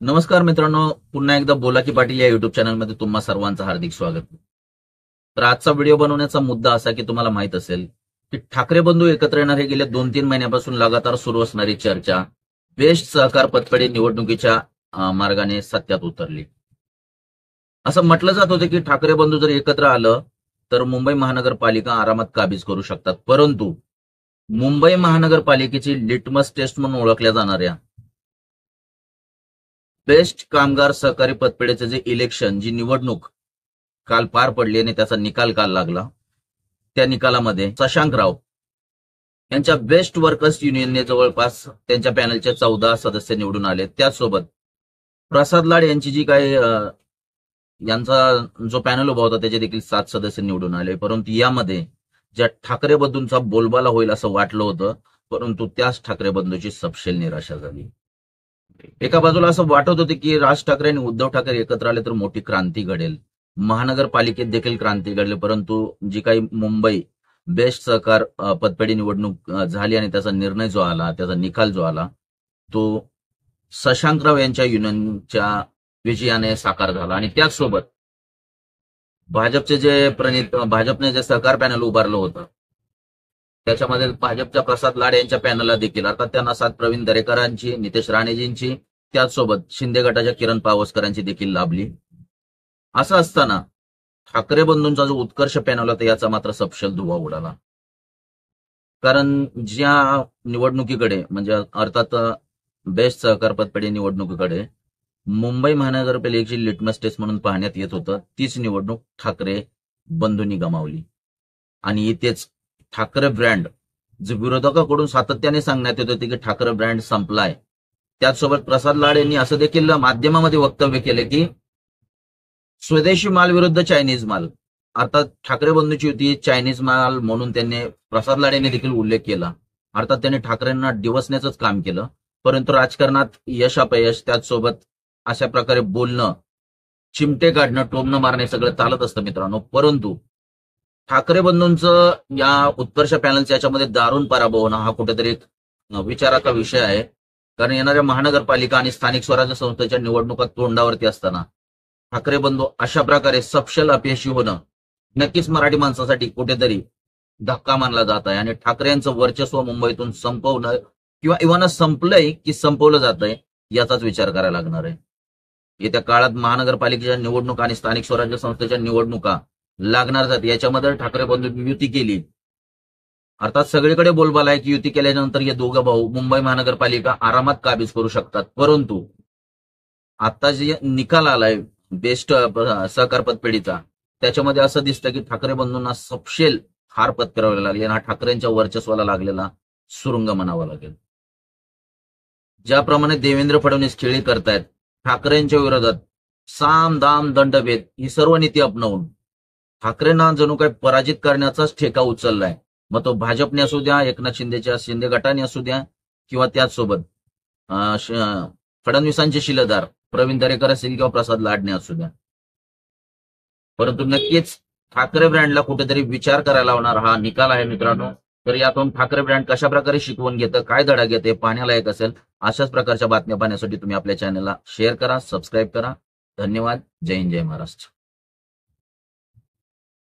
नमस्कार मित्रांनो, पुन्हा एकदा बोला की पाटील या युट्यूब चॅनलमध्ये तुम्हा सर्वांचं हार्दिक स्वागत. तर आजचा व्हिडिओ बनवण्याचा मुद्दा असा की तुम्हाला माहित असेल की ठाकरे बंधू एकत्र येणार हे गेल्या 2-3 महिन्यापासून लगातार सुरू असणारी चर्चा बेस्ट सहकार पतपेढी निवडणुकीच्या मार्गाने सत्यात उतरली. असं म्हटलं जात होतं की ठाकरे बंधू जर एकत्र आलं तर मुंबई महानगरपालिका आरामात काबीज करू शकतात. परंतु मुंबई महानगरपालिकेची लिटमस टेस्ट म्हणून ओळखल्या जाणाऱ्या बेस्ट कामगार सहकारी पतपेढीचे जे इलेक्शन, जी निवडणूक काल पार पडली आणि त्याचा निकाल काल लागला, त्या निकालामध्ये शशांकराव यांच्या बेस्ट वर्कर्स युनियनने जवळपास त्यांच्या पॅनलचे 14 सदस्य निवडून आले. त्याचसोबत प्रसाद लाड यांची जी काही यांचा जो पॅनल उभा होता त्याचे देखील 7 सदस्य निवडून आले. परंतु यामध्ये ज्या ठाकरे बंधूंचा बोलबाला होईल असं वाटलं होतं, परंतु त्याच ठाकरे बंधूंची सपशेल निराशा झाली. एका बाजूला असं वाटत होते की राज ठाकरे आणि उद्धव ठाकरे एकत्र आले तर मोठी क्रांती घडेल, महानगरपालिकेत देखील क्रांती घडली. परंतु जी काही मुंबई बेस्ट सहकार पतपेढी निवडणूक झाली आणि त्याचा निर्णय जो आला, त्याचा निकाल जो आला, तो शशांकराव यांच्या युनियनच्या विजयाने साकार झाला. आणि त्याचसोबत भाजपने जे सहकार पॅनल उभारलं होतं त्याच्यामध्ये भाजपच्या प्रसाद लाड यांच्या पॅनलला देखील, अर्थात त्यांना साथ प्रवीण दरेकरांची, नितेश राणेजींची, त्याचसोबत शिंदे गटाच्या किरण पावसकरांची देखील लाभली. असं असताना ठाकरे बंधूंचा जो उत्कर्ष पॅनल होता याचा मात्र सपशेल धुव्वा उडाला. कारण ज्या निवडणुकीकडे, म्हणजे अर्थात बेस्ट सहकार पतपेढी निवडणुकीकडे मुंबई महानगरपालिकेची लिटमस टेस्ट म्हणून पाहण्यात येत होतं, तीच निवडणूक ठाकरे बंधूंनी गमावली. आणि इथेच ठाकरे ब्रँड, जे विरोधकाकडून सातत्याने सांगण्यात येत होते की ठाकरे ब्रँड संपलाय, त्याचसोबत प्रसाद लाड यांनी असं देखील माध्यमामध्ये वक्तव्य केलं की स्वदेशी माल विरुद्ध चायनीज माल, अर्थात ठाकरे बंधूची युती चायनीज माल म्हणून त्यांनी, प्रसाद लाड यांनी देखील उल्लेख केला. अर्थात त्यांनी ठाकरेंना डिवसण्याचंच काम केलं. परंतु राजकारणात यश अपयश, त्याचसोबत अशा प्रकारे बोलणं, चिमटे काढणं, टोमणं मारणे सगळं चालत असतं मित्रांनो. परंतु ठाकरे बंधूंचं या उत्कर्ष पॅनलच्या याच्यामध्ये दारुण पराभव होणं हा कुठेतरी एक विचाराचा विषय आहे. कारण येणाऱ्या महानगरपालिका आणि स्थानिक स्वराज्य संस्थेच्या निवडणुका तोंडावरती असताना ठाकरे बंधू अशा प्रकारे सपशेल अपयशी होणं नक्कीच मराठी माणसासाठी कुठेतरी धक्का मानला जात आहे. आणि ठाकरे यांचं वर्चस्व मुंबईतून संपवणं किंवा इव्हन संपलंय की संपवलं जात आहे याचाच विचार करायला लागणार आहे. येत्या काळात महानगरपालिकेच्या निवडणुका आणि स्थानिक स्वराज्य संस्थेच्या निवडणुका लागणार जाते. याच्यामध्ये ठाकरे बंधूंनी युती केली, अर्थात सगळीकडे बोलबाला आहे की युती केल्यानंतर हे दोघं भाऊ मुंबई महानगरपालिका आरामात काबीज करू शकतात. परंतु आता जे निकाल आलाय बेस्ट सहकार पतपेढीचा, त्याच्यामध्ये असं दिसतं की ठाकरे बंधूंना सपशेल हार पत्करावी लागली आणि हा ठाकरेंच्या वर्चस्वाला लागलेला सुरुंग म्हणावा लागेल. ज्याप्रमाणे देवेंद्र फडणवीस खेळी करतायत ठाकरेंच्या विरोधात, साम दाम दंडभेद ही सर्व नीती अपनावून ठाकरेंना जणू काही पराजित करण्याचाच ठेका उचललाय. मग तो भाजपने असू द्या, एकनाथ शिंदेच्या शिंदे गटाने असू द्या, किंवा त्याचसोबत फडणवीसांचे शिलेदार प्रवीण दरेकर असतील किंवा प्रसाद लाडणे असू द्या. परंतु नक्कीच ठाकरे ब्रँडला कुठेतरी विचार करायला लावणार हा निकाल आहे मित्रांनो. तर यातून ठाकरे ब्रँड कशा प्रकारे शिकवून घेतं, काय धडा घेते, पाहण्यालायक असेल. अशाच प्रकारच्या बातम्या पाहण्यासाठी तुम्ही आपल्या चॅनलला शेअर करा, सबस्क्राईब करा. धन्यवाद. जय हिंद, जय महाराष्ट्र.